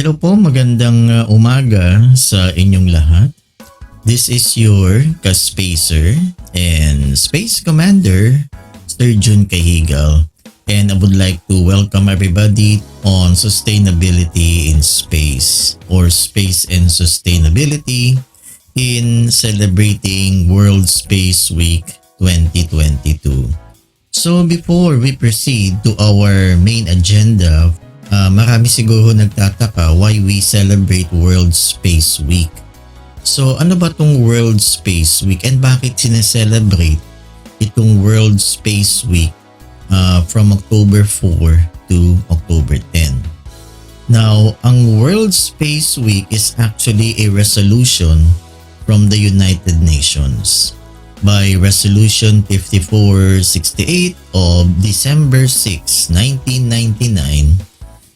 Hello po, magandang umaga sa inyong lahat. This is your ka-spacer and Space Commander, Sir JUN CAJIGAL. And I would like to welcome everybody on Sustainability in Space or Space and Sustainability in celebrating World Space Week 2022. So before we proceed to our main agenda, marami siguro nagtataka why we celebrate World Space Week. So ano ba tong World Space Week and bakit sineselebrate itong World Space Week from October 4 to October 10? Now, ang World Space Week is actually a resolution from the United Nations by Resolution 5468 of December 6, 1999.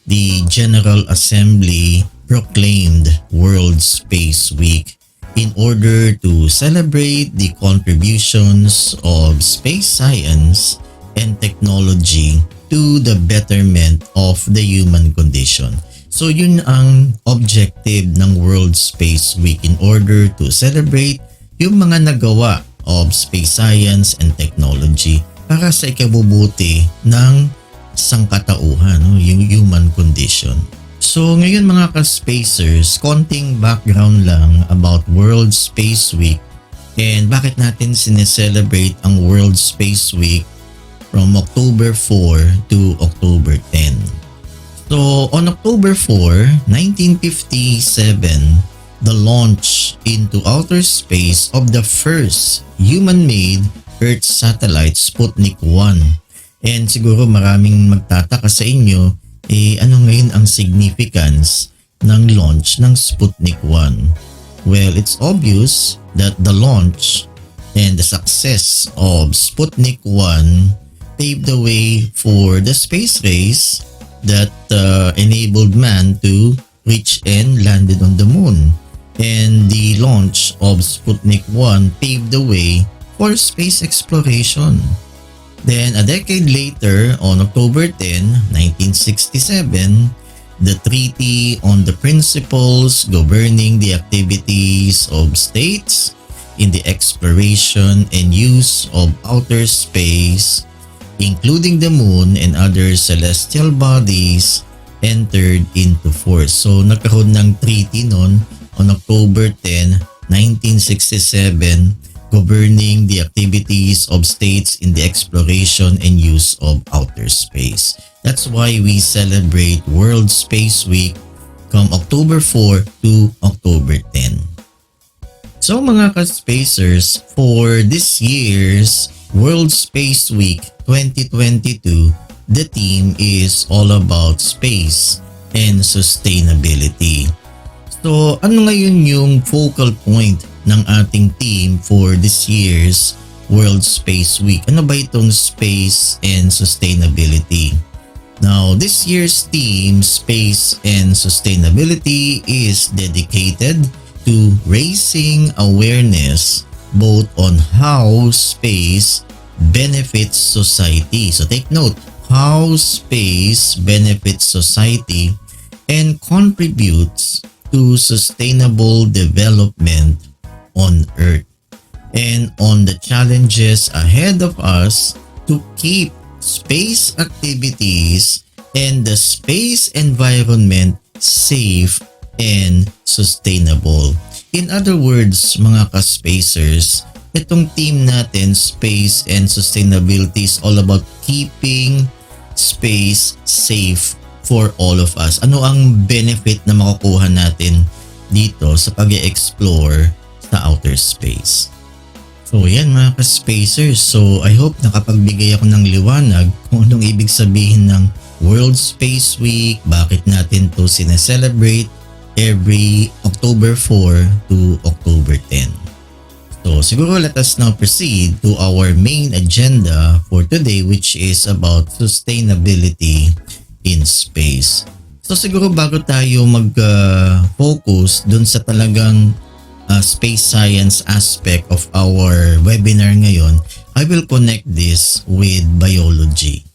The General Assembly proclaimed World Space Week in order to celebrate the contributions of space science and technology to the betterment of the human condition. So yun ang objective ng World Space Week, in order to celebrate yung mga nagawa of space science and technology para sa ikabubuti ng sangkatauhan, yung human condition. So ngayon mga ka-spacers, konting background lang about World Space Week and bakit natin sineselebrate ang World Space Week from October 4 to October 10. So on October 4, 1957, the launch into outer space of the first human-made Earth satellite, Sputnik 1. And siguro maraming magtataka sa inyo, ano ngayon ang significance ng launch ng Sputnik 1? Well, it's obvious that the launch and the success of Sputnik 1 paved the way for the space race that enabled man to reach and landed on the moon. And the launch of Sputnik 1 paved the way for space exploration. Then a decade later, on October 10, 1967, the Treaty on the Principles Governing the Activities of States in the Exploration and Use of Outer Space, including the Moon and other celestial bodies, entered into force. So nagkaroon ng treaty noon on October 10, 1967, governing the activities of states in the exploration and use of outer space. That's why we celebrate World Space Week from October 4 to October 10. So mga ka-spacers, for this year's World Space Week 2022, the theme is all about space and sustainability. So ano ngayon yung focal point ng ating team for this year's World Space Week? Ano ba itong space and sustainability? Now, this year's theme, Space and Sustainability, is dedicated to raising awareness both on how space benefits society. So take note, how space benefits society and contributes to sustainable development on Earth, and on the challenges ahead of us to keep space activities and the space environment safe and sustainable. In other words, mga ka-spacers, itong team natin, Space and Sustainability, is all about keeping space safe for all of us. Ano ang benefit na makukuha natin dito sa pag-explore sa outer space? So yan mga ka-spacers, so I hope nakapagbigay ako ng liwanag kung anong ibig sabihin ng World Space Week, bakit natin to sineselebrate every October 4 to October 10. So siguro let us now proceed to our main agenda for today, which is about sustainability in space. So siguro bago tayo mag-focus dun sa talagang space science aspect of our webinar ngayon, I will connect this with biology.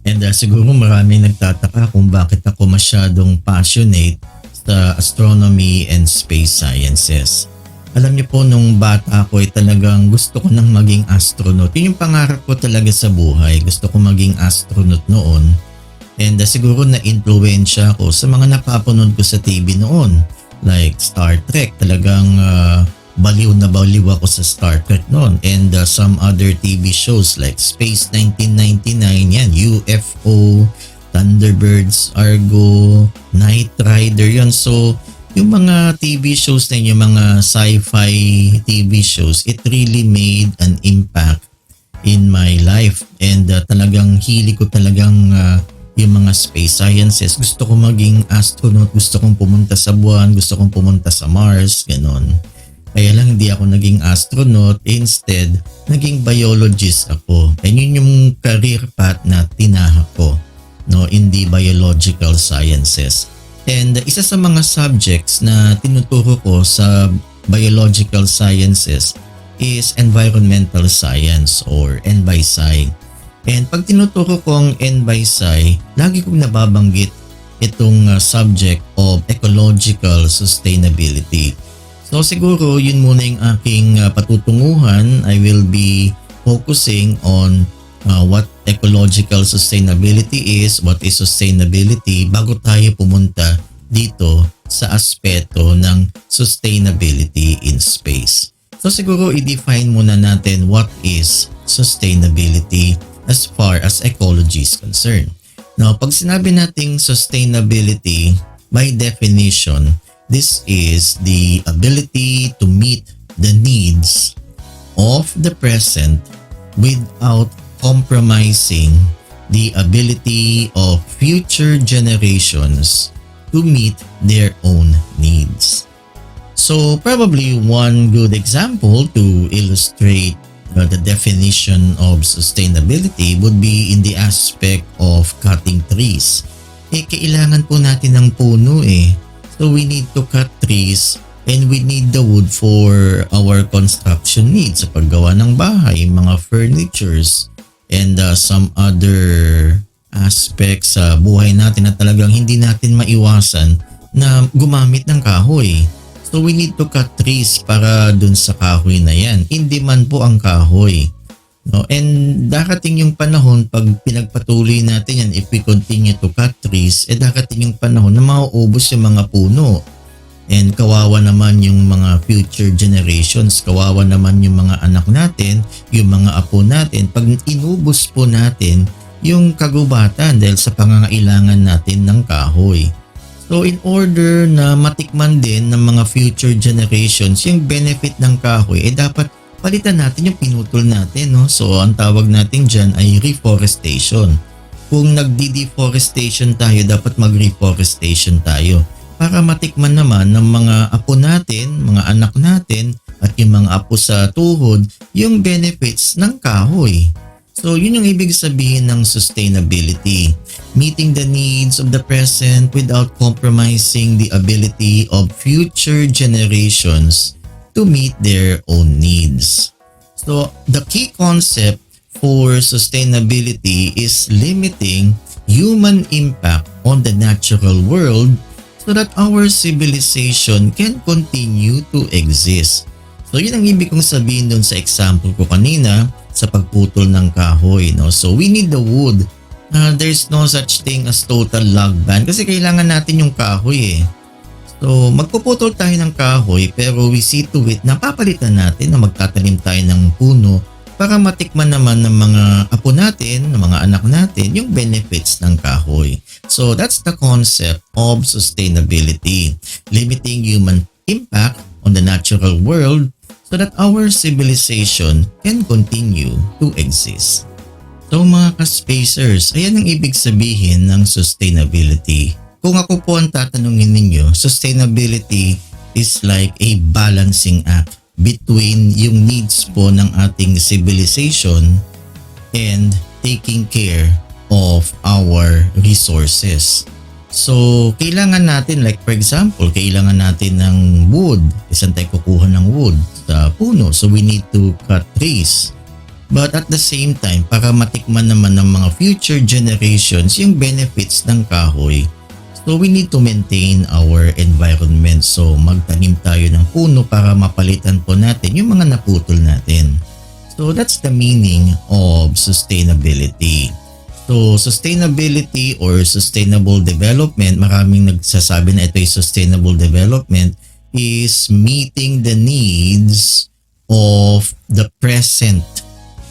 And siguro marami nagtataka kung bakit ako masyadong passionate sa astronomy and space sciences. Alam niyo po, nung bata ako ay talagang gusto ko nang maging astronaut. Yun yung pangarap ko talaga sa buhay. Gusto ko maging astronaut noon. And siguro na-influensya ako sa mga napapanood ko sa TV noon. Like Star Trek, talagang baliw na baliw ako sa Star Trek noon. And some other TV shows like Space 1999, yan, UFO, Thunderbirds, Argo, Knight Rider, yun. So, yung mga TV shows na yun, yung mga sci-fi TV shows, it really made an impact in my life. And talagang hili ko talagang yung mga space sciences. Gusto ko maging astronaut, gusto kong pumunta sa buwan, gusto kong pumunta sa Mars, ganon. Kaya lang hindi ako naging astronaut, instead, naging biologist ako. And yun yung career path na tinahak ko, no, in the biological sciences. And isa sa mga subjects na tinuturo ko sa biological sciences is environmental science or NBSci. And pag tinuturo ko ang NBSci, lagi kong nababanggit itong subject of ecological sustainability. So siguro yun muna yung aking patutunguhan. I will be focusing on what ecological sustainability is, what is sustainability, bago tayo pumunta dito sa aspeto ng sustainability in space. So siguro i-define muna natin what is sustainability as far as ecology is concerned. Now, pag sinabi nating sustainability, by definition, this is the ability to meet the needs of the present without compromising the ability of future generations to meet their own needs. So probably one good example to illustrate the definition of sustainability would be in the aspect of cutting trees. Kailangan po natin ng puno eh. So we need to cut trees and we need the wood for our construction needs sa paggawa ng bahay, mga furnitures, and some other aspects sa buhay natin na talagang hindi natin maiwasan na gumamit ng kahoy. So we need to cut trees para dun sa kahoy na yan. In demand po ang kahoy. No? And darating yung panahon pag pinagpatuloy natin yan, if we continue to cut trees, darating yung panahon na mauubos yung mga puno. And kawawa naman yung mga future generations, kawawa naman yung mga anak natin, yung mga apo natin, pag inubos po natin yung kagubatan dahil sa pangangailangan natin ng kahoy. So in order na matikman din ng mga future generations yung benefit ng kahoy, dapat palitan natin yung pinutol natin. No? So ang tawag natin dyan ay reforestation. Kung nagdi-deforestation tayo, dapat mag-reforestation tayo para matikman naman ng mga apo natin, mga anak natin at yung mga apo sa tuhod yung benefits ng kahoy. So yun yung ibig sabihin ng sustainability. Meeting the needs of the present without compromising the ability of future generations to meet their own needs. So the key concept for sustainability is limiting human impact on the natural world so that our civilization can continue to exist. So yun ang ibig kong sabihin dun sa example ko kanina sa pagputol ng kahoy. No? So we need the wood. There's no such thing as total log ban kasi kailangan natin yung kahoy eh. So magpuputol tayo ng kahoy pero we see to it na papalitan natin na magtatanim tayo ng puno para matikman naman ng mga apo natin, ng mga anak natin yung benefits ng kahoy. So that's the concept of sustainability. Limiting human impact on the natural world so that our civilization can continue to exist. So mga ka-spacers, ayan ang ibig sabihin ng sustainability. Kung ako po ang tatanungin ninyo, sustainability is like a balancing act between yung needs po ng ating civilization and taking care of our resources. So, kailangan natin, like for example, kailangan natin ng wood. Saan tayo kukuha ng wood? Sa puno. So, we need to cut trees. But at the same time, para matikman naman ng mga future generations yung benefits ng kahoy, so we need to maintain our environment. So magtanim tayo ng puno para mapalitan po natin yung mga naputol natin. So that's the meaning of sustainability. So sustainability or sustainable development, maraming nagsasabi na ito ay sustainable development, is meeting the needs of the present.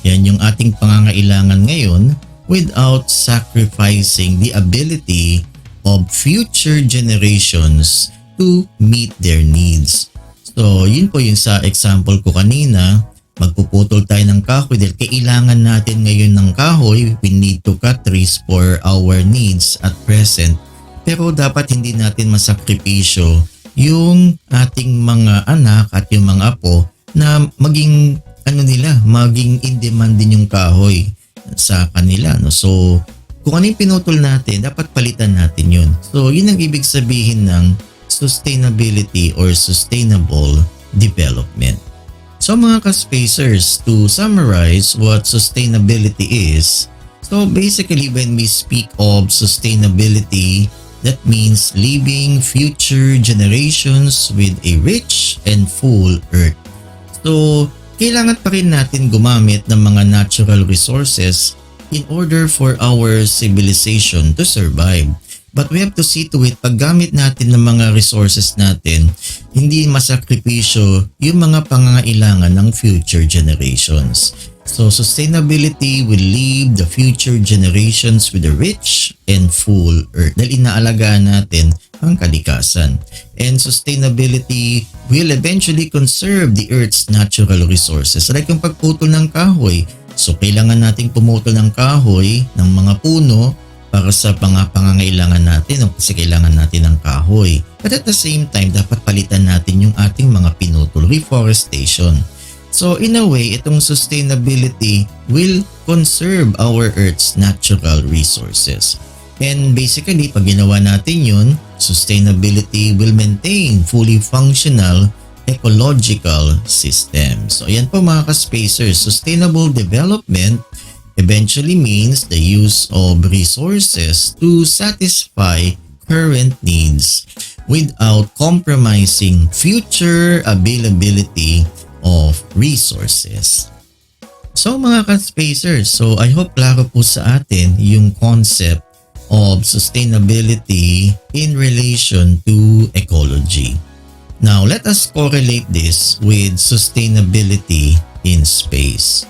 Yan yung ating pangangailangan ngayon without sacrificing the ability of future generations to meet their needs. So yun po yung sa example ko kanina, magpuputol tayo ng kahoy dahil kailangan natin ngayon ng kahoy. We need to cut trees for our needs at present. Pero dapat hindi natin masakripisyo yung ating mga anak at yung mga apo na maging maging in demand din yung kahoy sa kanila. No? So kung ano yung pinutol natin, dapat palitan natin yun. So yun ang ibig sabihin ng sustainability or sustainable development. So mga ka-spacers, to summarize what sustainability is, so basically when we speak of sustainability, that means leaving future generations with a rich and full earth. So kailangan pa rin natin gumamit ng mga natural resources in order for our civilization to survive. But we have to see to it, paggamit natin ng mga resources natin, hindi masakripisyo yung mga pangangailangan ng future generations. So sustainability will leave the future generations with a rich and full earth dahil inaalagaan natin ang kalikasan. And sustainability will eventually conserve the earth's natural resources. Like yung pagputol ng kahoy. So kailangan nating pumutol ng kahoy ng mga puno para sa pangangailangan natin kasi kailangan natin ng kahoy. But at the same time, dapat palitan natin yung ating mga pinutol, reforestation. So in a way, itong sustainability will conserve our Earth's natural resources. And basically, pag ginawa natin yun, sustainability will maintain fully functional ecological system. So ayan po mga ka-spacers, sustainable development eventually means the use of resources to satisfy current needs without compromising future availability of resources. So mga ka-spacers, so I hope klaro po sa atin yung concept of sustainability in relation to ecology. Now let us correlate this with sustainability in space.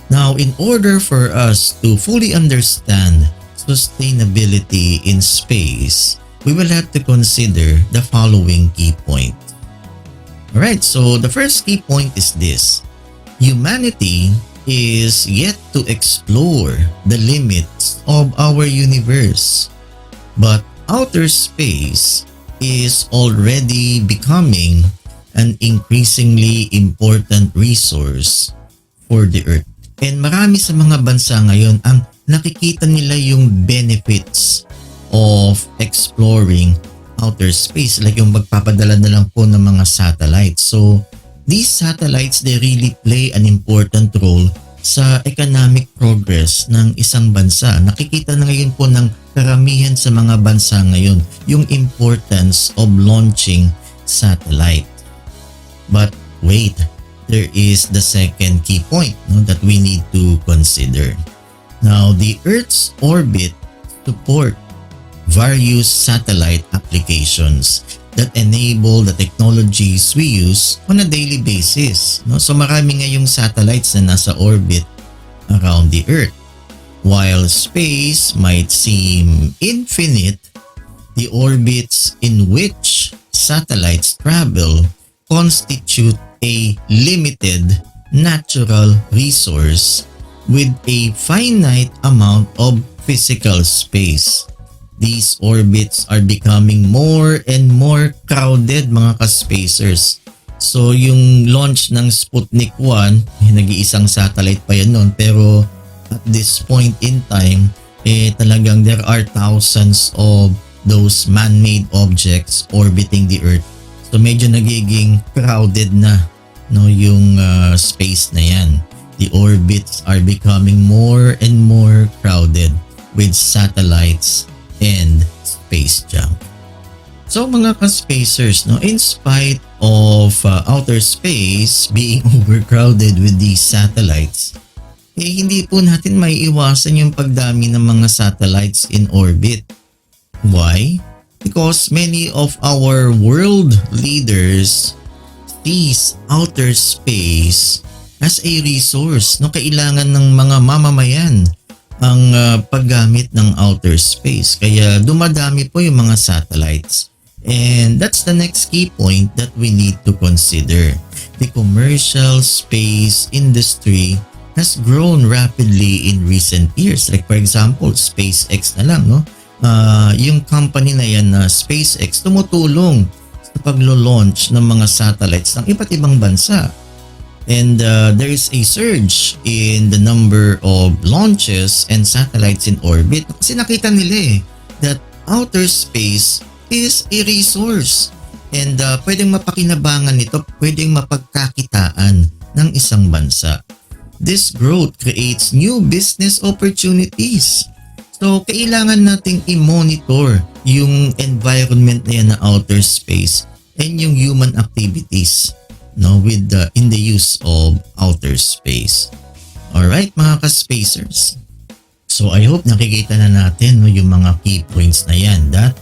Now in order for us to fully understand sustainability in space, we will have to consider the following key points. Alright, so the first key point is this. Humanity is yet to explore the limits of our universe, but outer space is already becoming an increasingly important resource for the Earth. And marami sa mga bansa ngayon ang nakikita nila yung benefits of exploring outer space, like yung magpapadala na lang po ng mga satellites. So these satellites, they really play an important role sa economic progress ng isang bansa. Nakikita na ngayon po ng karamihan sa mga bansa ngayon yung importance of launching satellite. But wait, there is the second key point that we need to consider. Now, the Earth's orbit support various satellite applications that enable the technologies we use on a daily basis. So marami ngayong satellites na nasa orbit around the Earth. While space might seem infinite, the orbits in which satellites travel constitute a limited natural resource with a finite amount of physical space. These orbits are becoming more and more crowded mga ka-spacers. So yung launch ng Sputnik 1, nag-iisang satellite pa yan noon, pero at this point in time, talagang there are thousands of those man-made objects orbiting the Earth. So medyo nagiging crowded na yung space na yan. The orbits are becoming more and more crowded with satellites and space junk. So mga ka-spacers, no, in spite of outer space being overcrowded with these satellites, hindi po natin maiiwasan yung pagdami ng mga satellites in orbit. Why? Because many of our world leaders sees outer space as a resource. No, kailangan ng mga mamamayan ang paggamit ng outer space. Kaya dumadami po yung mga satellites. And that's the next key point that we need to consider. The commercial space industry has grown rapidly in recent years. Like for example, SpaceX na lang, no? Yung company na yan na SpaceX tumutulong sa paglo-launch ng mga satellites ng iba't ibang bansa. And there is a surge in the number of launches and satellites in orbit kasi nakita nila that outer space is a resource and pwedeng mapakinabangan nito, pwedeng mapagkakitaan ng isang bansa. This growth creates new business opportunities. So kailangan nating i-monitor yung environment na yan na outer space and yung human activities, no, with in the use of outer space. Alright mga ka-spacers. So I hope nakikita na natin, no, yung mga key points na yan, that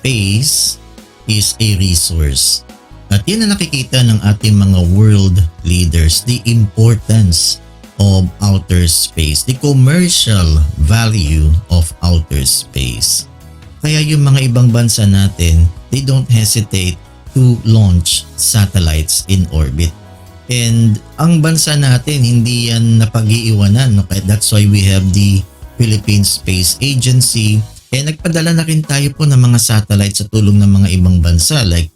space is a resource. At yan na nakikita ng ating mga world leaders, the importance of outer space, the commercial value of outer space. Kaya yung mga ibang bansa natin, they don't hesitate to launch satellites in orbit. And ang bansa natin, hindi yan napag-iiwanan. No? That's why we have the Philippine Space Agency. And nagpadala na rin tayo po ng mga satellites sa tulong ng mga ibang bansa like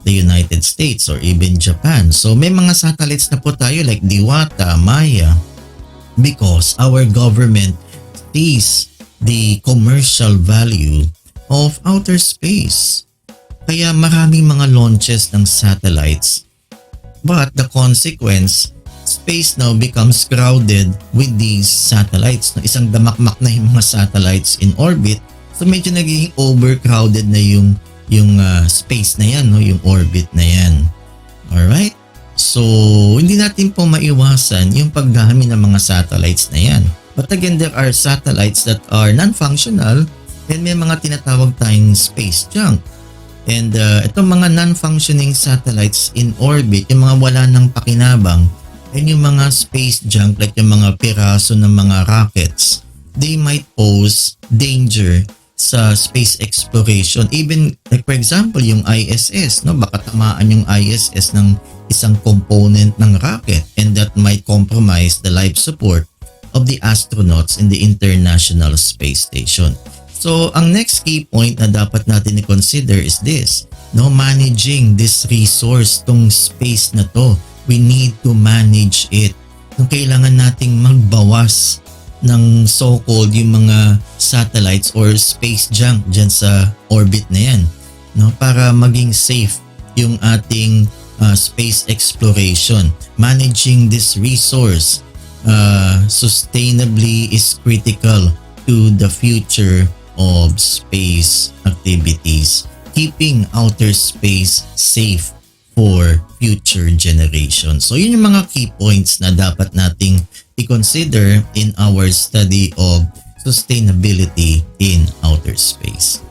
the United States or even Japan. So may mga satellites na po tayo like Diwata, Maya, because our government sees the commercial value of outer space. Kaya maraming mga launches ng satellites. But the consequence, space now becomes crowded with these satellites. Isang damakmak na yung mga satellites in orbit. So medyo nagiging overcrowded na yung space na yan, no? Yung orbit na yan. Alright? So hindi natin po maiwasan yung pagdami ng mga satellites na yan. But again, there are satellites that are non-functional and may mga tinatawag tayong space junk. And itong mga non-functioning satellites in orbit, yung mga wala ng pakinabang, and yung mga space junk like yung mga piraso ng mga rockets, they might pose danger sa space exploration. Even like for example yung ISS, no, baka tamaan yung ISS ng isang component ng rocket and that might compromise the life support of the astronauts in the International Space Station. So ang next key point na dapat natin i-consider is this, no, managing this resource, tong space na to. We need to manage it. Kung kailangan nating magbawas ng so-called yung mga satellites or space junk dyan sa orbit na yan, no, para maging safe yung ating space exploration. Managing this resource sustainably is critical to the future of space activities, keeping outer space safe for future generations. So yun yung mga key points na dapat nating i-consider in our study of sustainability in outer space.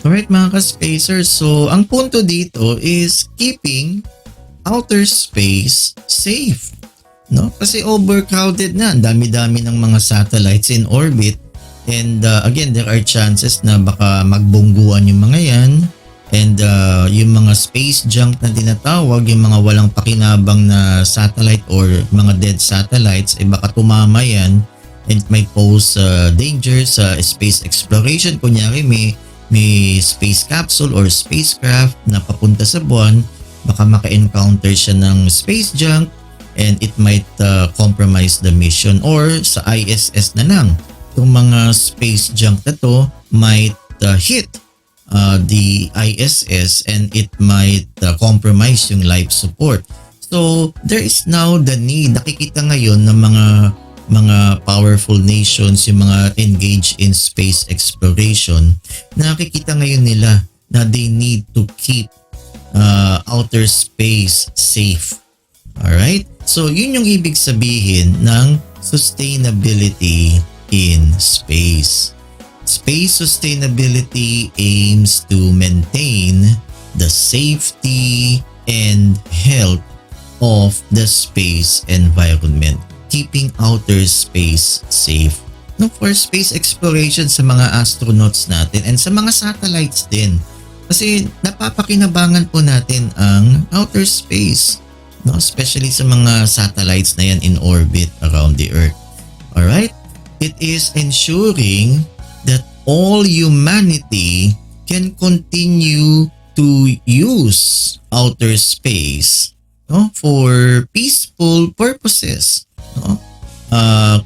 Alright mga ka-spacers, so ang punto dito is keeping outer space safe. No? Kasi overcrowded na, ang dami-dami ng mga satellites in orbit. And again, there are chances na baka magbungguan yung mga yan. And yung mga space junk na tinatawag, yung mga walang pakinabang na satellite or mga dead satellites, baka tumama yan and it might pose danger sa space exploration. Kunyari may space capsule or spacecraft na papunta sa buwan, baka maka-encounter siya ng space junk and it might compromise the mission. Or sa ISS na lang, itong mga space junk na to might hit the ISS and it might compromise yung life support. So there is now the need, nakikita ngayon ng mga powerful nations, yung mga engaged in space exploration, nakikita ngayon nila na they need to keep outer space safe. Alright? So yun yung ibig sabihin ng sustainability in space. Space sustainability aims to maintain the safety and health of the space environment, keeping outer space safe. No, for space exploration sa mga astronauts natin and sa mga satellites din. Kasi napapakinabangan po natin ang outer space, no? Especially sa mga satellites na yan in orbit around the Earth. Alright? It is ensuring that all humanity can continue to use outer space, no, for peaceful purposes, no?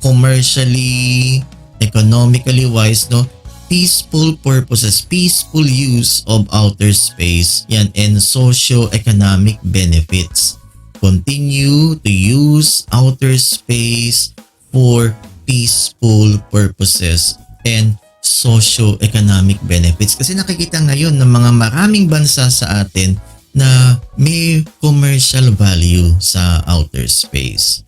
Commercially, economically wise, no, peaceful purposes, peaceful use of outer space, yan, and socio-economic benefits. Continue to use outer space for peaceful purposes and socio-economic benefits. Kasi nakikita ngayon ng mga maraming bansa sa atin na may commercial value sa outer space.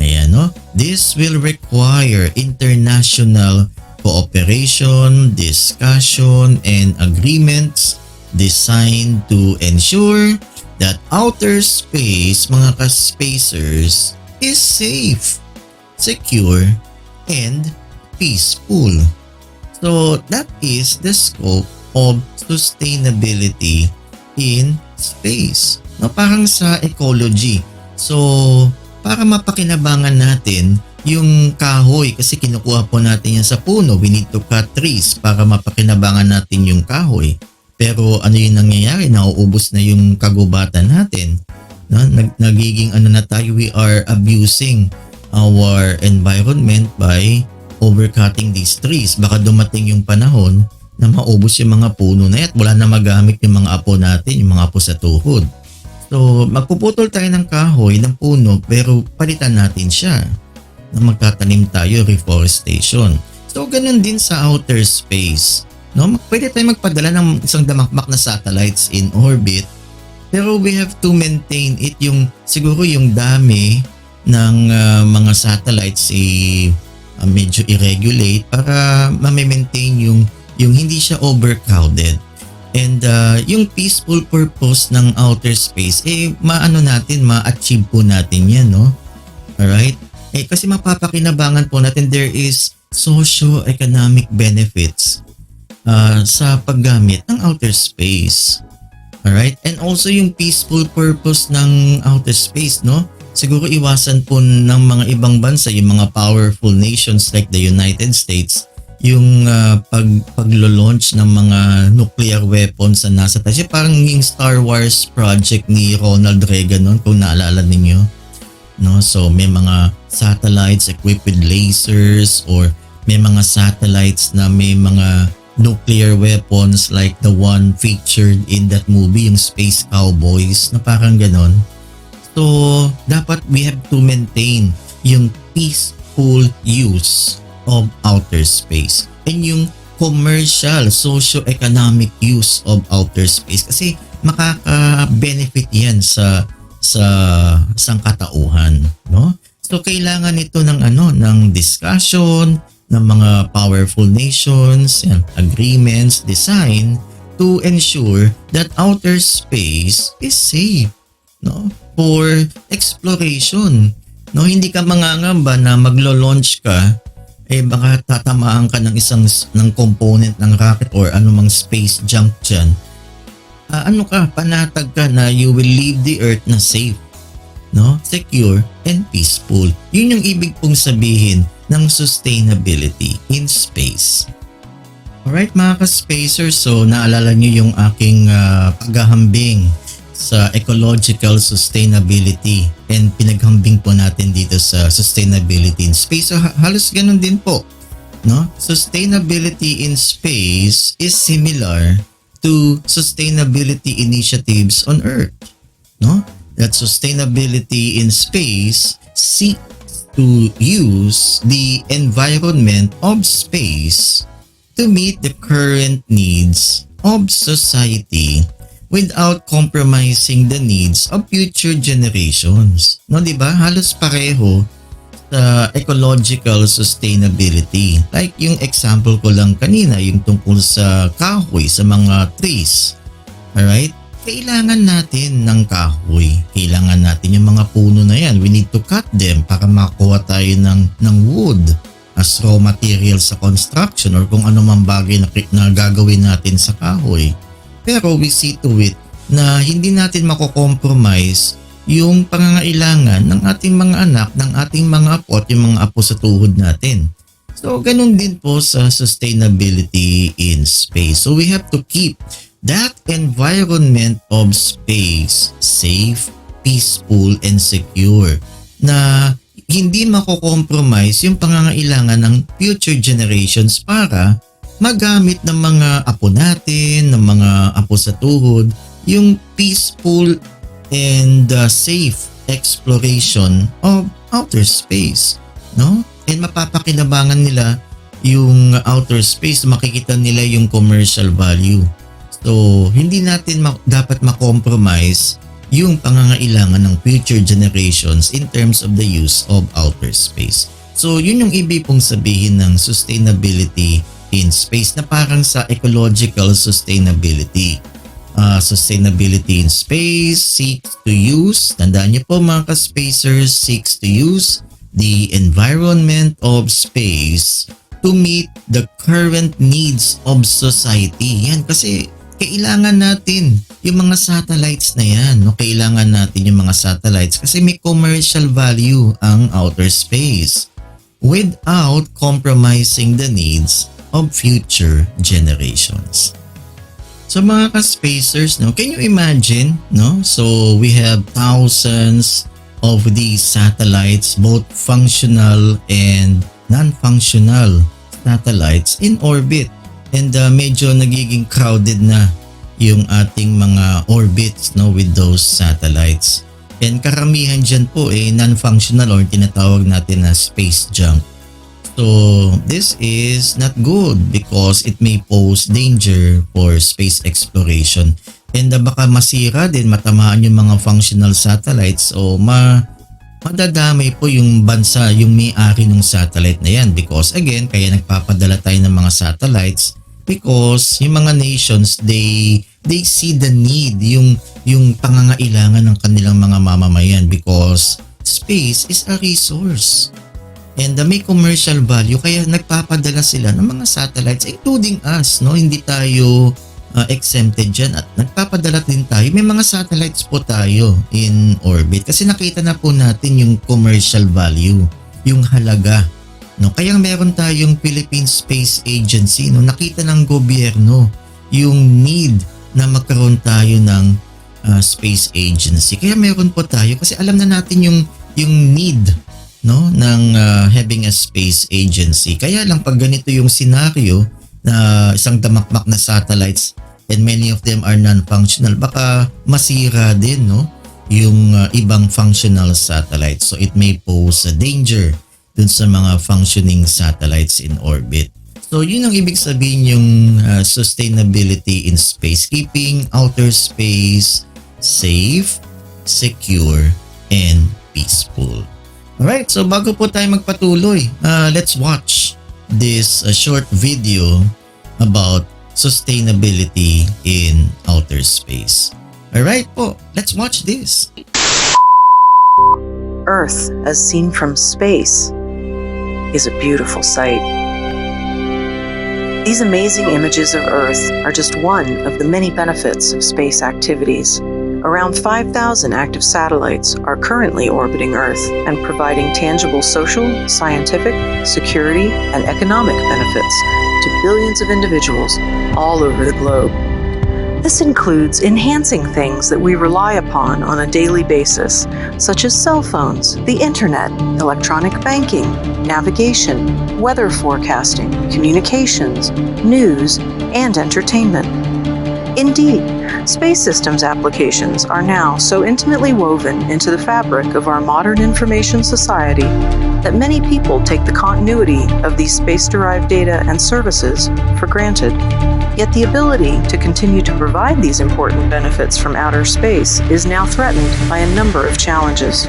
Ayan, no? This will require international cooperation, discussion, and agreements designed to ensure that outer space, mga ka-spacers, is safe, secure, and peaceful. So that is the scope of sustainability in space. No, parang sa ecology. So para mapakinabangan natin yung kahoy, kasi kinukuha po natin yan sa puno. We need to cut trees para mapakinabangan natin yung kahoy. Pero ano yung nangyayari? Nauubos na yung kagubatan natin. No? Nagiging ano na tayo, we are abusing our environment by overcutting these trees. Baka dumating yung panahon na maubos yung mga puno na yan at wala na magamit yung mga apo natin, yung mga apo sa tuhod. So magpuputol tayo ng kahoy, ng puno, pero palitan natin siya. Na magtatanim tayo, reforestation. So ganun din sa outer space. No, pwede tayo magpadala ng isang damakmak na satellites in orbit, pero we have to maintain it, yung siguro yung dami ng mga satellites medyo irregulate para ma-maintain yung hindi siya overcrowded. And yung peaceful purpose ng outer space, maano natin, ma-achieve po natin yan, no? Alright? Kasi mapapakinabangan po natin, there is socio-economic benefits sa paggamit ng outer space. Alright? And also yung peaceful purpose ng outer space, no? Siguro iwasan po ng mga ibang bansa, yung mga powerful nations like the United States, yung paglo-launch ng mga nuclear weapons sa NASA. Kasi parang yung Star Wars project ni Ronald Reagan noon, kung naalala ninyo. No? So may mga satellites equipped with lasers, or may mga satellites na may mga nuclear weapons like the one featured in that movie, yung Space Cowboys, na parang ganon. So dapat we have to maintain yung peaceful use of outer space and yung commercial, socio-economic use of outer space, kasi makaka-benefit yan sa sangkatauhan, no? So kailangan ito ng discussion ng mga powerful nations, yan, agreements designed to ensure that outer space is safe, no, for exploration. No, hindi ka mangangamba na maglo-launch ka, baka tatamaan ka ng component ng rocket or anumang space junk dyan. Panatag ka na you will leave the earth na safe, no, secure, and peaceful. Yun yung ibig pong sabihin ng sustainability in space. Alright mga ka-spacers, so naalala nyo yung aking paghahambing sa ecological sustainability, and pinaghambing po natin dito sa sustainability in space. So halos ganun din po, no? Sustainability in space is similar to sustainability initiatives on Earth, no? that sustainability in space seeks to use the environment of space to meet the current needs of society without compromising the needs of future generations. No, di ba? Halos pareho sa ecological sustainability. Like yung example ko lang kanina, yung tungkol sa kahoy, sa mga trees. Alright? Kailangan natin ng kahoy. Kailangan natin yung mga puno na yan. We need to cut them para makuha tayo ng wood as raw material sa construction or kung ano mang bagay na gagawin natin sa kahoy. Pero we see to it na hindi natin mako-compromise yung pangangailangan ng ating mga anak, ng ating mga apo at yung mga apo sa tuhod natin. So ganun din po sa sustainability in space. So we have to keep that environment of space safe, peaceful, and secure na hindi mako-compromise yung pangangailangan ng future generations para magamit ng mga apo natin, ng mga apo sa tuhod, yung peaceful and safe exploration of outer space, no? And mapapakinabangan nila yung outer space, makikita nila yung commercial value. So, hindi natin dapat makompromise yung pangangailangan ng future generations in terms of the use of outer space. So, yun yung ibig pong sabihin ng sustainability in space na parang sa ecological sustainability. Sustainability in space seeks to use, tandaan niyo po mga ka-spacers, seeks to use the environment of space to meet the current needs of society. Yan kasi kailangan natin yung mga satellites na yan. No? Kailangan natin yung mga satellites kasi may commercial value ang outer space without compromising the needs of future generations. So mga ka-spacers, no, can you imagine, no? So we have thousands of these satellites, both functional and non-functional satellites in orbit. And medyo nagiging crowded na yung ating mga orbits, no, with those satellites. And karamihan dyan po non-functional or tinatawag natin na space junk. So this is not good because it may pose danger for space exploration. And baka masira din, matamaan yung mga functional satellites o madadamay po yung bansa, yung may-ari ng satellite na yan. Because again, kaya nagpapadala tayo ng mga satellites because yung mga nations, they see the need, yung pangangailangan ng kanilang mga mamamayan because space is a resource. And may commercial value kaya nagpapadala sila ng mga satellites including us, no? Hindi tayo exempted dyan at nagpapadala din tayo. May mga satellites po tayo in orbit kasi nakita na po natin yung commercial value, yung halaga, no? Kaya meron tayong Philippine Space Agency, no? Nakita ng gobyerno yung need na magkaroon tayo ng space agency. Kaya meron po tayo kasi alam na natin yung need, no, ng having a space agency. Kaya lang pag ganito yung scenario na isang damakmak na satellites and many of them are non-functional, baka masira din, no, yung ibang functional satellites. So it may pose a danger dun sa mga functioning satellites in orbit. So yun ang ibig sabihin yung sustainability in space, keeping outer space safe, secure, and peaceful. Alright, so bago po tayo magpatuloy, let's watch this short video about sustainability in outer space. Alright po, let's watch this. Earth, as seen from space, is a beautiful sight. These amazing images of Earth are just one of the many benefits of space activities. Around 5,000 active satellites are currently orbiting Earth and providing tangible social, scientific, security, and economic benefits to billions of individuals all over the globe. This includes enhancing things that we rely upon on a daily basis, such as cell phones, the internet, electronic banking, navigation, weather forecasting, communications, news, and entertainment. Indeed, space systems applications are now so intimately woven into the fabric of our modern information society that many people take the continuity of these space-derived data and services for granted. Yet the ability to continue to provide these important benefits from outer space is now threatened by a number of challenges.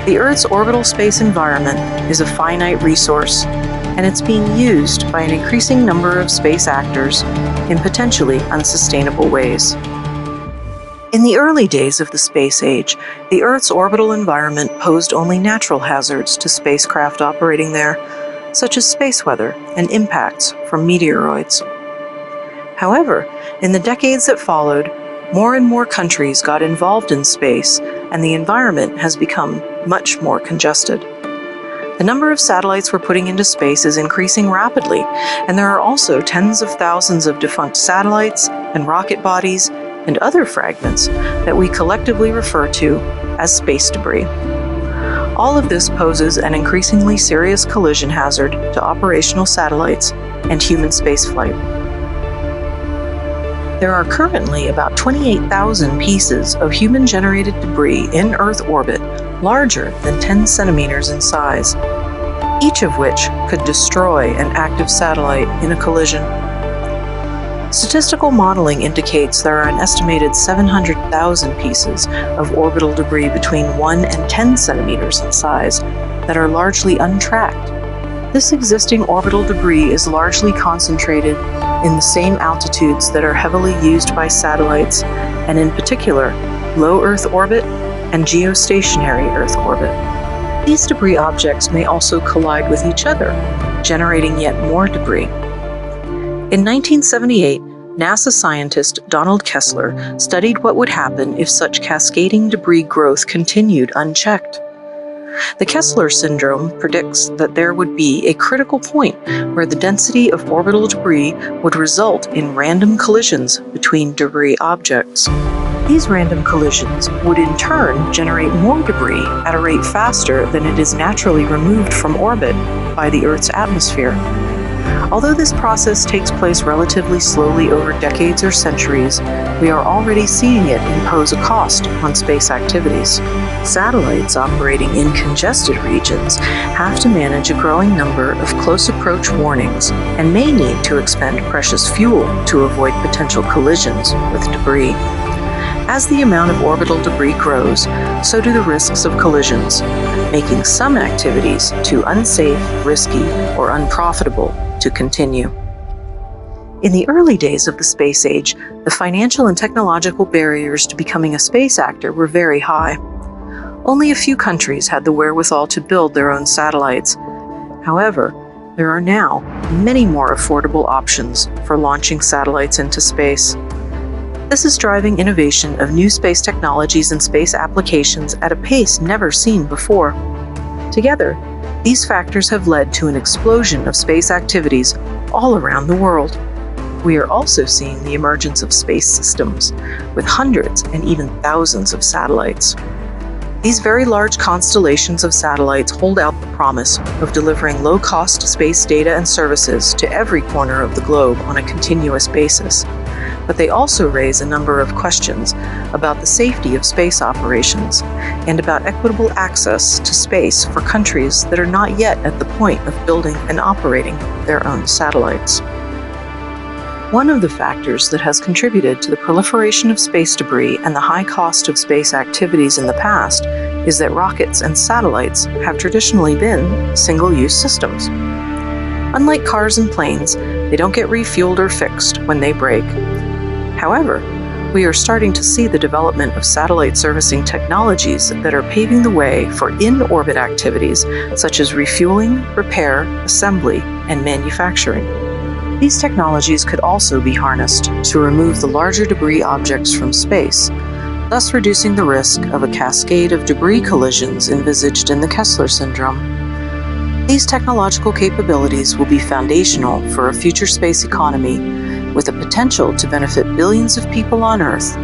The Earth's orbital space environment is a finite resource, and it's being used by an increasing number of space actors in potentially unsustainable ways. In the early days of the space age, the Earth's orbital environment posed only natural hazards to spacecraft operating there, such as space weather and impacts from meteoroids. However, in the decades that followed, more and more countries got involved in space, and the environment has become much more congested. The number of satellites we're putting into space is increasing rapidly, and there are also tens of thousands of defunct satellites and rocket bodies and other fragments that we collectively refer to as space debris. All of this poses an increasingly serious collision hazard to operational satellites and human spaceflight. There are currently about 28,000 pieces of human-generated debris in Earth orbit larger than 10 centimeters in size, each of which could destroy an active satellite in a collision. Statistical modeling indicates there are an estimated 700,000 pieces of orbital debris between 1 and 10 centimeters in size that are largely untracked. This existing orbital debris is largely concentrated in the same altitudes that are heavily used by satellites, and in particular, low Earth orbit and geostationary Earth orbit. These debris objects may also collide with each other, generating yet more debris. In 1978, NASA scientist Donald Kessler studied what would happen if such cascading debris growth continued unchecked. The Kessler syndrome predicts that there would be a critical point where the density of orbital debris would result in random collisions between debris objects. These random collisions would in turn generate more debris at a rate faster than it is naturally removed from orbit by the Earth's atmosphere. Although this process takes place relatively slowly over decades or centuries, we are already seeing it impose a cost on space activities. Satellites operating in congested regions have to manage a growing number of close approach warnings and may need to expend precious fuel to avoid potential collisions with debris. As the amount of orbital debris grows, so do the risks of collisions, making some activities too unsafe, risky, or unprofitable to continue. In the early days of the space age, the financial and technological barriers to becoming a space actor were very high. Only a few countries had the wherewithal to build their own satellites. However, there are now many more affordable options for launching satellites into space. This is driving innovation of new space technologies and space applications at a pace never seen before. Together, these factors have led to an explosion of space activities all around the world. We are also seeing the emergence of space systems, with hundreds and even thousands of satellites. These very large constellations of satellites hold out the promise of delivering low-cost space data and services to every corner of the globe on a continuous basis. But they also raise a number of questions about the safety of space operations and about equitable access to space for countries that are not yet at the point of building and operating their own satellites. One of the factors that has contributed to the proliferation of space debris and the high cost of space activities in the past is that rockets and satellites have traditionally been single-use systems. Unlike cars and planes, they don't get refueled or fixed when they break. However, we are starting to see the development of satellite servicing technologies that are paving the way for in-orbit activities such as refueling, repair, assembly, and manufacturing. These technologies could also be harnessed to remove the larger debris objects from space, thus reducing the risk of a cascade of debris collisions envisaged in the Kessler syndrome. These technological capabilities will be foundational for a future space economy with the potential to benefit billions of people on Earth.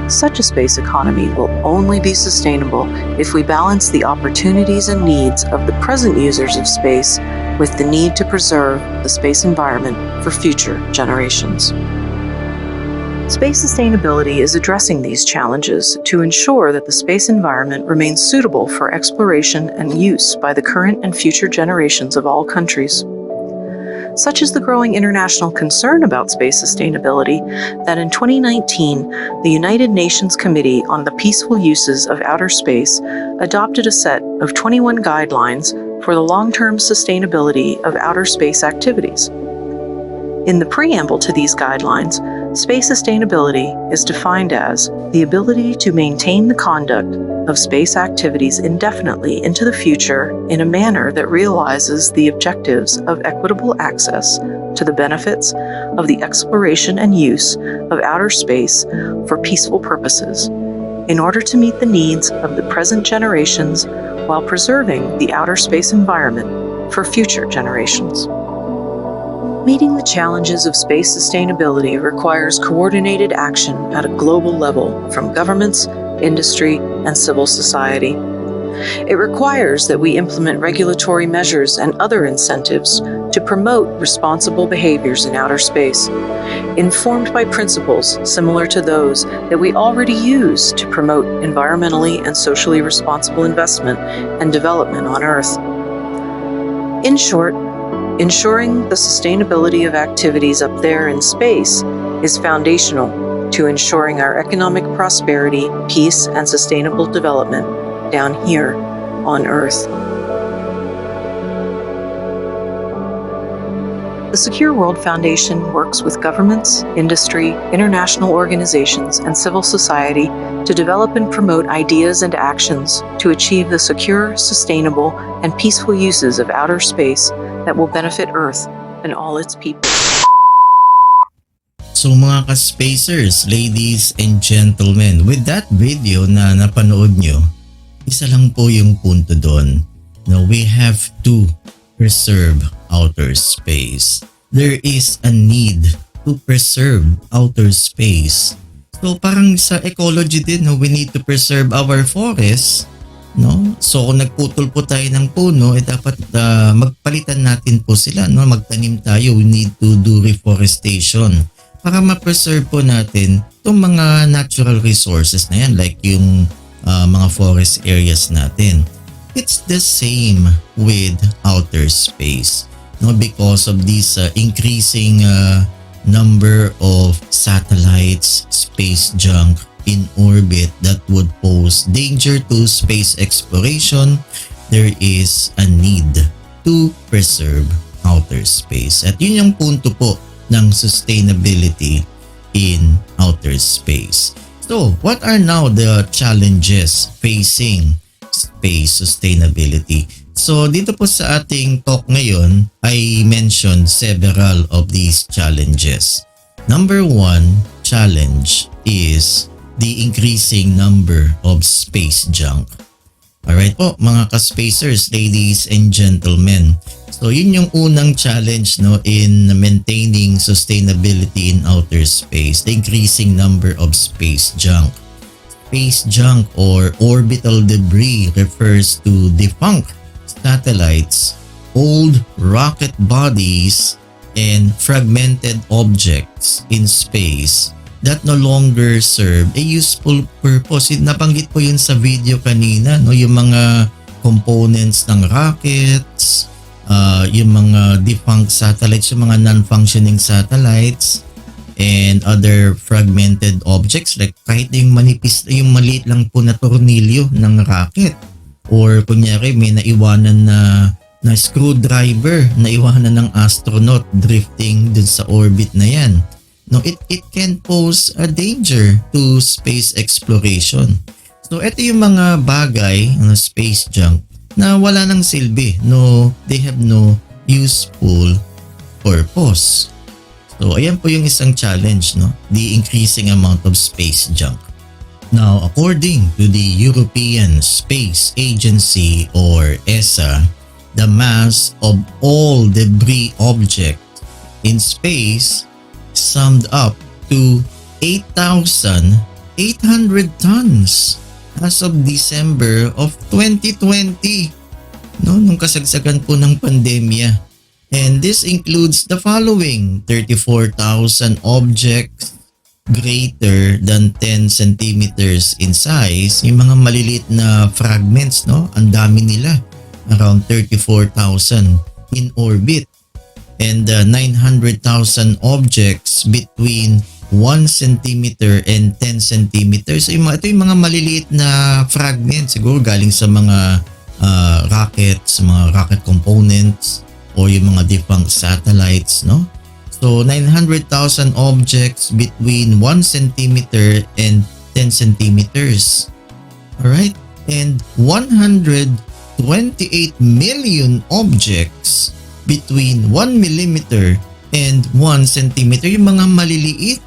Such a space economy will only be sustainable if we balance the opportunities and needs of the present users of space with the need to preserve the space environment for future generations. Space sustainability is addressing these challenges to ensure that the space environment remains suitable for exploration and use by the current and future generations of all countries. Such is the growing international concern about space sustainability that in 2019, the United Nations Committee on the Peaceful Uses of Outer Space adopted a set of 21 guidelines for the long-term sustainability of outer space activities. In the preamble to these guidelines, space sustainability is defined as the ability to maintain the conduct of space activities indefinitely into the future in a manner that realizes the objectives of equitable access to the benefits of the exploration and use of outer space for peaceful purposes, in order to meet the needs of the present generations while preserving the outer space environment for future generations. Meeting the challenges of space sustainability requires coordinated action at a global level from governments, industry, and civil society. It requires that we implement regulatory measures and other incentives to promote responsible behaviors in outer space, informed by principles similar to those that we already use to promote environmentally and socially responsible investment and development on Earth. In short, ensuring the sustainability of activities up there in space is foundational to ensuring our economic prosperity, peace, and sustainable development down here on Earth. The Secure World Foundation works with governments, industry, international organizations, and civil society to develop and promote ideas and actions to achieve the secure, sustainable, and peaceful uses of outer space that will benefit Earth and all its people. So mga ka-spacers, ladies and gentlemen, with that video na napanood nyo, isa lang po yung punto doon. Now, we have to preserve outer space. There is a need to preserve outer space. So parang sa ecology din, no, we need to preserve our forests. No? So kung nagputol po tayo ng puno, dapat magpalitan natin po sila. No? Magtanim tayo, we need to do reforestation para ma-preserve po natin itong mga natural resources na yan, like yung mga forest areas natin. It's the same with outer space, no? Because of this increasing number of satellites, space junk in orbit that would pose danger to space exploration, there is a need to preserve outer space. At yun yung punto po ng sustainability in outer space. So, what are now the challenges facing space sustainability? So, dito po sa ating talk ngayon, I mentioned several of these challenges. Number one challenge is the increasing number of space junk. Alright po mga ka-spacers, ladies and gentlemen. So yun yung unang challenge, no, in maintaining sustainability in outer space, the increasing number of space junk. Space junk or orbital debris refers to defunct satellites, old rocket bodies, and fragmented objects in space that no longer serve a useful purpose. Nabanggit po yun sa video kanina, no? Yung mga components ng rockets, yung mga defunct satellites, yung mga non-functioning satellites, and other fragmented objects, like kahit yung manipis, yung maliit lang po na tornilyo ng rocket, or kunyari may naiwanan na screwdriver na iwanan ng astronaut drifting dun sa orbit na yan. No, it can pose a danger to space exploration. So ito yung mga bagay, space junk, na wala nang silbi. No, they have no useful purpose. So ayan po yung isang challenge, no? The increasing amount of space junk. Now, according to the European Space Agency or ESA, the mass of all debris objects in space summed up to 8,800 tons as of December of 2020, no, nung kasagsagan po ng pandemya. And this includes the following: 34,000 objects greater than 10 centimeters in size, yung mga maliliit na fragments, no? Ang dami nila. Around 34,000 in orbit. And 900,000 objects between 1 centimeter and 10 centimeters. So, ito yung mga maliliit na fragments. Siguro galing sa mga rockets, mga rocket components, or yung mga defunct satellites, no? So 900,000 objects between 1 centimeter and 10 centimeters. Alright? And 128 million objects between 1 millimeter and 1 centimeter. Yung mga maliliit.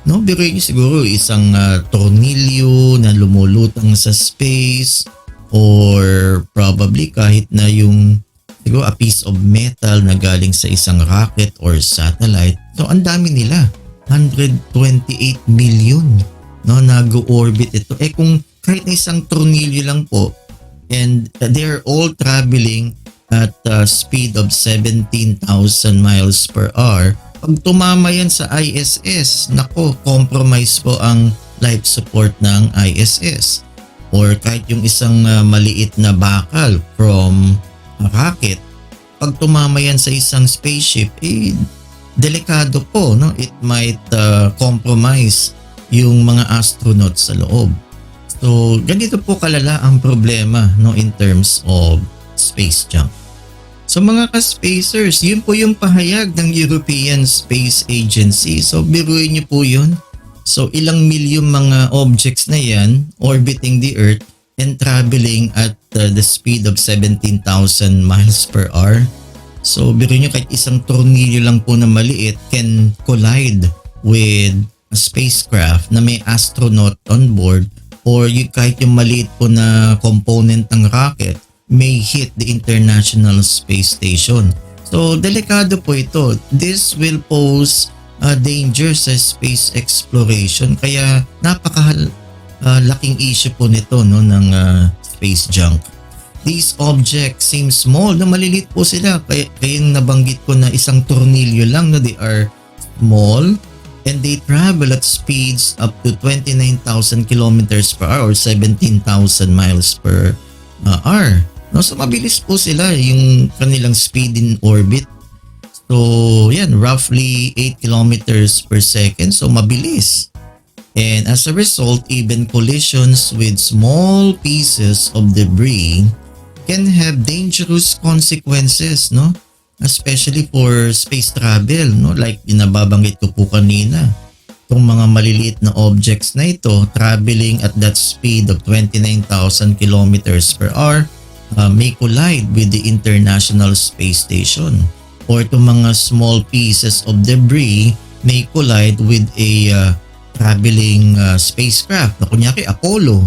No? Biruin nyo siguro isang tornilyo na lumulutang sa space, or probably kahit na yung siguro a piece of metal na galing sa isang rocket or satellite. So ang dami nila. 128 million, no, nag-orbit ito. Kung kahit na isang tornilyo lang po, and they're all traveling at speed of 17,000 miles per hour. Pag tumama yan sa ISS, nako, compromise po ang life support ng ISS. Or kahit yung isang maliit na bakal from rocket, pag tumama yan sa isang spaceship, delikado po, no? It might compromise yung mga astronauts sa loob. So, ganito po kalala ang problema, no, in terms of space junk. So mga ka-spacers, yun po yung pahayag ng European Space Agency. So biruin niyo po yun. So ilang milyong mga objects na yan orbiting the Earth and traveling at the speed of 17,000 miles per hour. So biro nyo kahit isang tornilyo lang po na maliit can collide with a spacecraft na may astronaut on board, or kahit yung maliit po na component ng rocket may hit the International Space Station. So delikado po ito. This will pose a danger sa space exploration, kaya laking issue po nito, no, ng space junk. These objects seem small, na maliliit po sila. Kaya yung nabanggit ko na isang tornilyo lang, no, they are small and they travel at speeds up to 29,000 kilometers per hour or 17,000 miles per hour. No, so mabilis po sila yung kanilang speed in orbit. So yan, roughly 8 kilometers per second. So mabilis. And as a result, even collisions with small pieces of debris can have dangerous consequences, no? Especially for space travel, no? Like nababanggit ko po kanina. Itong mga maliliit na objects na ito traveling at that speed of 29,000 kilometers per hour may collide with the International Space Station. Or itong mga small pieces of debris may collide with a traveling spacecraft na kunyari Apollo,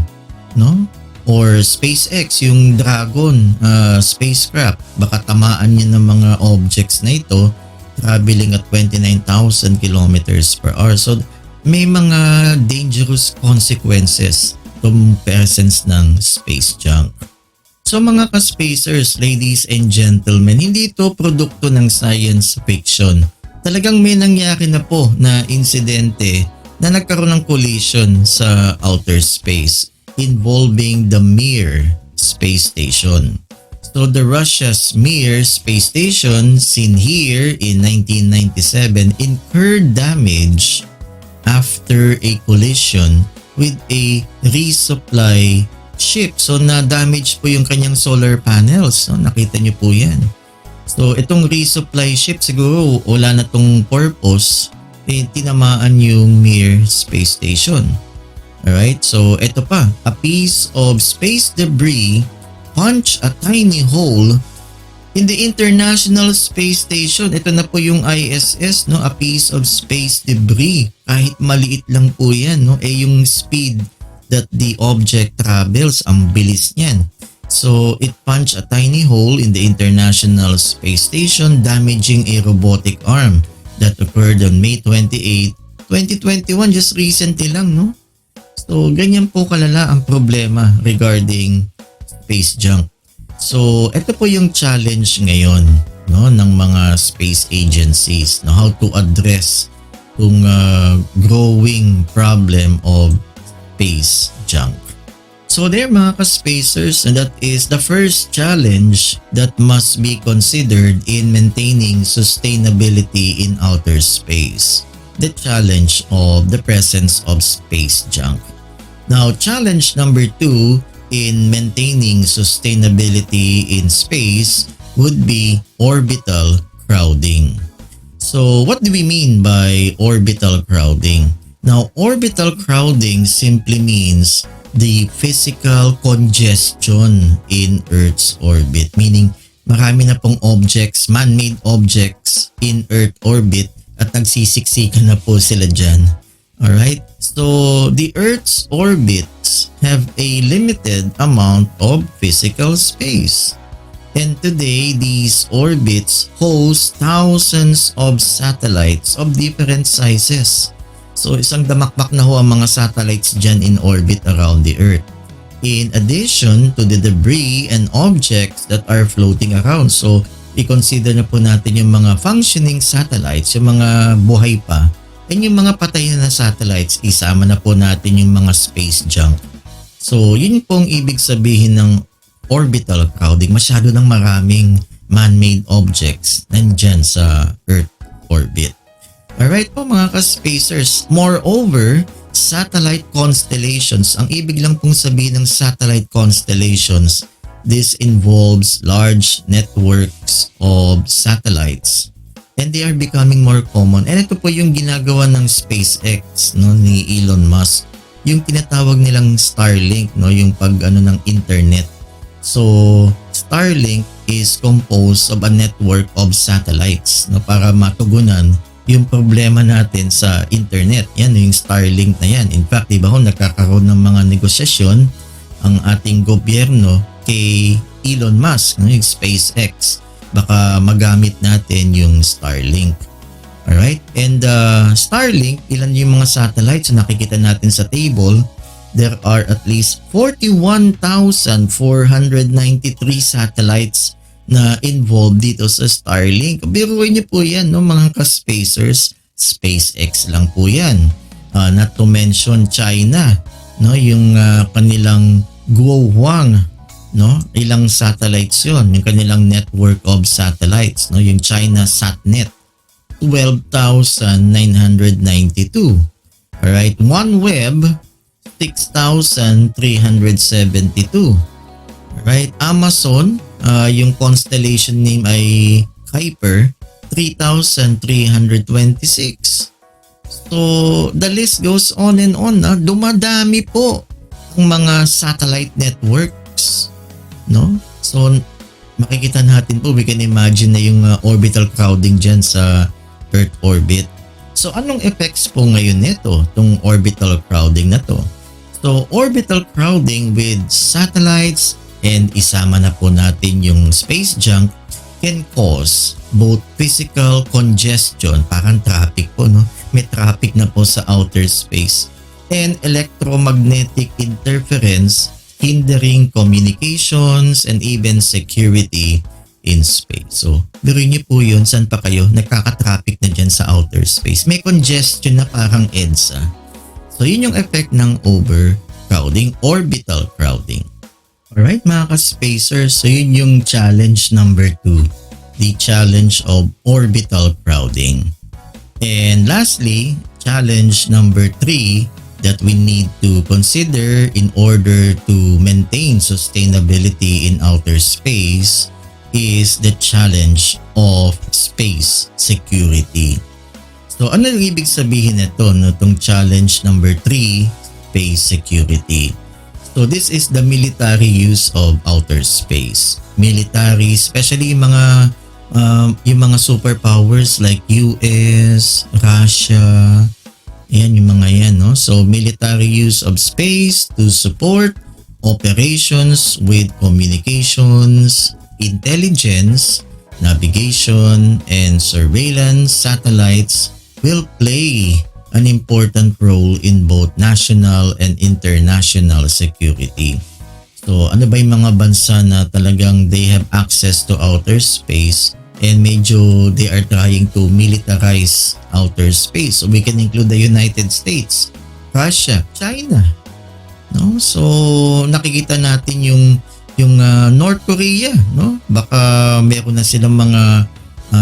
no? Or SpaceX, yung Dragon spacecraft. Baka tamaan niya ng mga objects na ito traveling at 29,000 kilometers per hour. So may mga dangerous consequences itong presence ng space junk. So mga ka-spacers, ladies and gentlemen, hindi ito produkto ng science fiction. Talagang may nangyari na po na insidente na nagkaroon ng collision sa outer space involving the Mir space station. So the Russia's Mir space station, seen here in 1997, incurred damage after a collision with a resupply ship. So na-damage po yung kanyang solar panels. No? Nakita niyo po yan. So itong resupply ship siguro wala na tong purpose, tinamaan yung Mir space station. Alright, so ito pa. A piece of space debris punched a tiny hole in the International Space Station. Ito na po yung ISS, no? A piece of space debris. Kahit maliit lang po yan, no? Yung speed that the object travels, ang bilis niyan. So it punched a tiny hole in the International Space Station, damaging a robotic arm. That occurred on May 28, 2021, just recently lang, no? So ganyan po kalala ang problema regarding space junk. So ito po yung challenge ngayon, no, ng mga space agencies, no, how to address itong growing problem of space junk. So there mga ka-spacers, and that is the first challenge that must be considered in maintaining sustainability in outer space. The challenge of the presence of space junk. Now, challenge number 2 in maintaining sustainability in space would be orbital crowding. So what do we mean by orbital crowding? Now, orbital crowding simply means the physical congestion in Earth's orbit. Meaning, marami na pong objects, man-made objects in Earth orbit at nagsisiksikan na po sila dyan. Alright? So, the Earth's orbits have a limited amount of physical space. And today, these orbits host thousands of satellites of different sizes. So isang damakmak na ho ang mga satellites dyan in orbit around the Earth. In addition to the debris and objects that are floating around. So i-consider na po natin yung mga functioning satellites, yung mga buhay pa. And yung mga patay na satellites, isama na po natin yung mga space junk. So yun pong ibig sabihin ng orbital crowding. Masyado ng maraming man-made objects nandyan sa Earth orbit. Alright po mga ka-spacers. Moreover, satellite constellations. Ang ibig lang pong sabihin ng satellite constellations, this involves large networks of satellites. And they are becoming more common. And ito po yung ginagawa ng SpaceX ni Elon Musk. Yung tinatawag nilang Starlink, yung ng internet. So, Starlink is composed of a network of satellites para matugunan yung problema natin sa internet. Yan yung Starlink na yan. In fact, diba nagkakaroon ng mga negosyasyon ang ating gobyerno kay Elon Musk, yung SpaceX. Baka magamit natin yung Starlink. Alright? And Starlink, ilan yung mga satellites na nakikita natin sa table? There are at least 41,493 satellites na involved dito sa Starlink. Biruin niyo po yan, mga ka-spacers. SpaceX lang po yan. Not to mention China, yung kanilang Guohuang, ilang satellites yon, yung kanilang network of satellites, yung China Satnet, 12,992. Alright, OneWeb, 6,372. Alright, Amazon, yung constellation name ay Kuiper, 3,326. So, the list goes on and on. Dumadami po ang mga satellite networks. So, makikita natin po, we can imagine na yung orbital crowding dyan sa Earth orbit. So, anong effects po ngayon nito, itong orbital crowding na to? So, orbital crowding with satellites and isama na po natin yung space junk can cause both physical congestion, parang traffic po, may traffic na po sa outer space, and electromagnetic interference hindering communications and even security in space. So, biruin niyo po yun, saan pa kayo? Nagkaka-traffic na dyan sa outer space. May congestion na parang EDSA. So, yun yung effect ng overcrowding, orbital crowding. Alright mga ka-spacers, so yun yung challenge number 2, the challenge of orbital crowding. And lastly, challenge number 3 that we need to consider in order to maintain sustainability in outer space is the challenge of space security. So ano yung ibig sabihin nito, itong challenge number 3, space security? So this is the military use of outer space. Military, especially yung mga superpowers like US, Russia, yung mga yan. So military use of space to support operations with communications, intelligence, navigation, and surveillance satellites will play an important role in both national and international security. So ano ba yung mga bansa na talagang they have access to outer space and medyo they are trying to militarize outer space. So we can include the United States, Russia, China. No? So nakikita natin yung North Korea, no? Baka meron na silang mga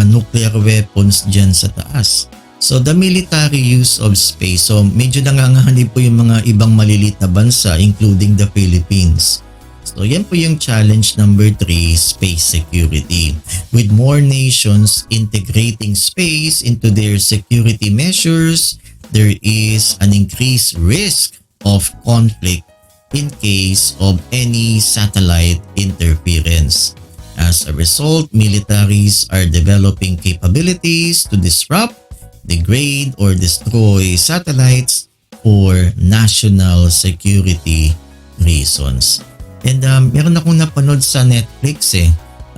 nuclear weapons diyan sa taas. So the military use of space. So medyo nanganganib po yung mga ibang maliliit na bansa including the Philippines. So yan po yung challenge number 3, space security. With more nations integrating space into their security measures, there is an increased risk of conflict in case of any satellite interference. As a result, militaries are developing capabilities to disrupt, degrade, or destroy satellites for national security reasons. And meron akong napanood sa Netflix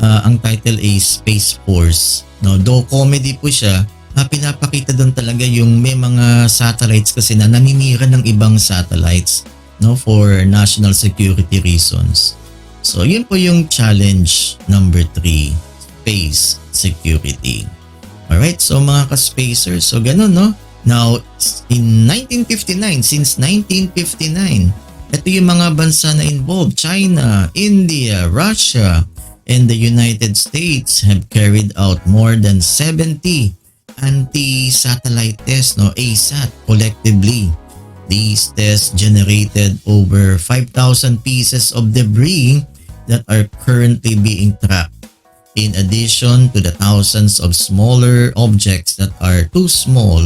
ang title is Space Force. No, though comedy po siya, pinapakita doon talaga yung may mga satellites kasi na naninira ng ibang satellites, no, for national security reasons. So yun po yung challenge number 3, space security. Alright, so mga ka-spacers, so ganun, no? Now, in 1959, since 1959, ito yung mga bansa na involved. China, India, Russia, and the United States have carried out more than 70 anti-satellite tests, no, ASAT, collectively. These tests generated over 5,000 pieces of debris that are currently being tracked, in addition to the thousands of smaller objects that are too small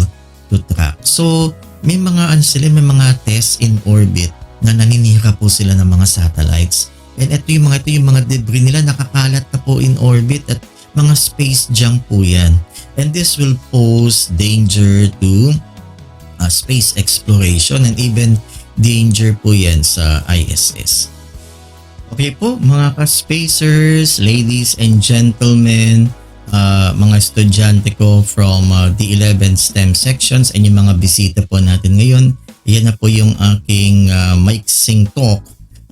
to track. So may mga may mga tests in orbit na naninira po sila ng mga satellites. And ito yung mga debris nila nakakalat na po in orbit at mga space junk po yan. And this will pose danger to space exploration and even danger po yan sa ISS. Okay po mga ka-spacers, ladies and gentlemen, mga estudyante ko from the 11 STEM sections and yung mga bisita po natin ngayon, yan na po yung aking maiksing talk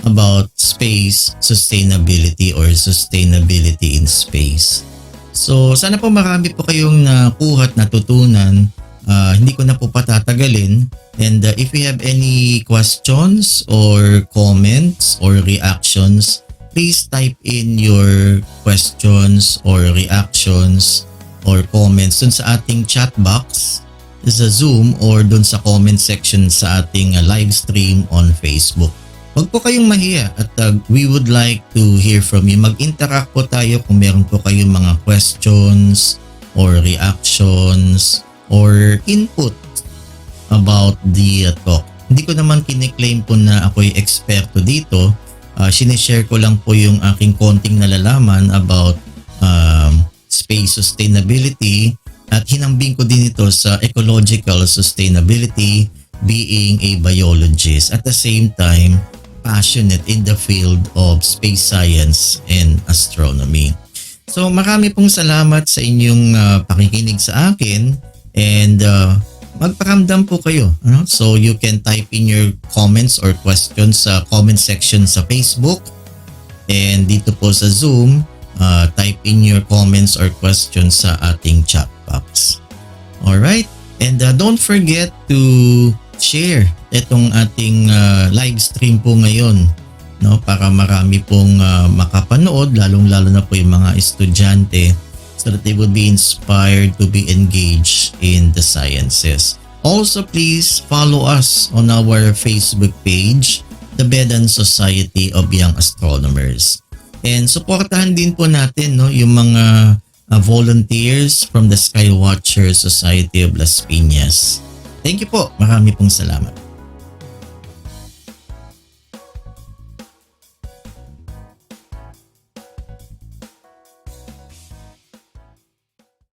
about space sustainability or sustainability in space. So sana po marami po kayong nakuha at natutunan. Hindi ko na po patatagalin, and if you have any questions or comments or reactions, please type in your questions or reactions or comments dun sa ating chat box sa Zoom or dun sa comment section sa ating live stream on Facebook. Huwag po kayong mahiya at we would like to hear from you. Mag-interact po tayo kung meron po kayong mga questions or reactions or input about the talk. Hindi ko naman kiniklaim po na ako'y eksperto dito. Sinishare ko lang po yung aking konting nalalaman about space sustainability at hinambing ko din ito sa ecological sustainability, being a biologist. At the same time, passionate in the field of space science and astronomy. So marami pong salamat sa inyong pakikinig sa akin. And magparamdam po kayo. So you can type in your comments or questions sa comment section sa Facebook. And dito po sa Zoom, type in your comments or questions sa ating chat box. Alright? And don't forget to share itong ating live stream po ngayon, no, para marami pong makapanood, lalong-lalo na po yung mga estudyante, so that they would be inspired to be engaged in the sciences. Also, please follow us on our Facebook page, The Bedan Society of Young Astronomers. And supportahan din po natin, no, yung mga volunteers from the Skywatcher Society of Las Piñas. Thank you po. Marami pong salamat.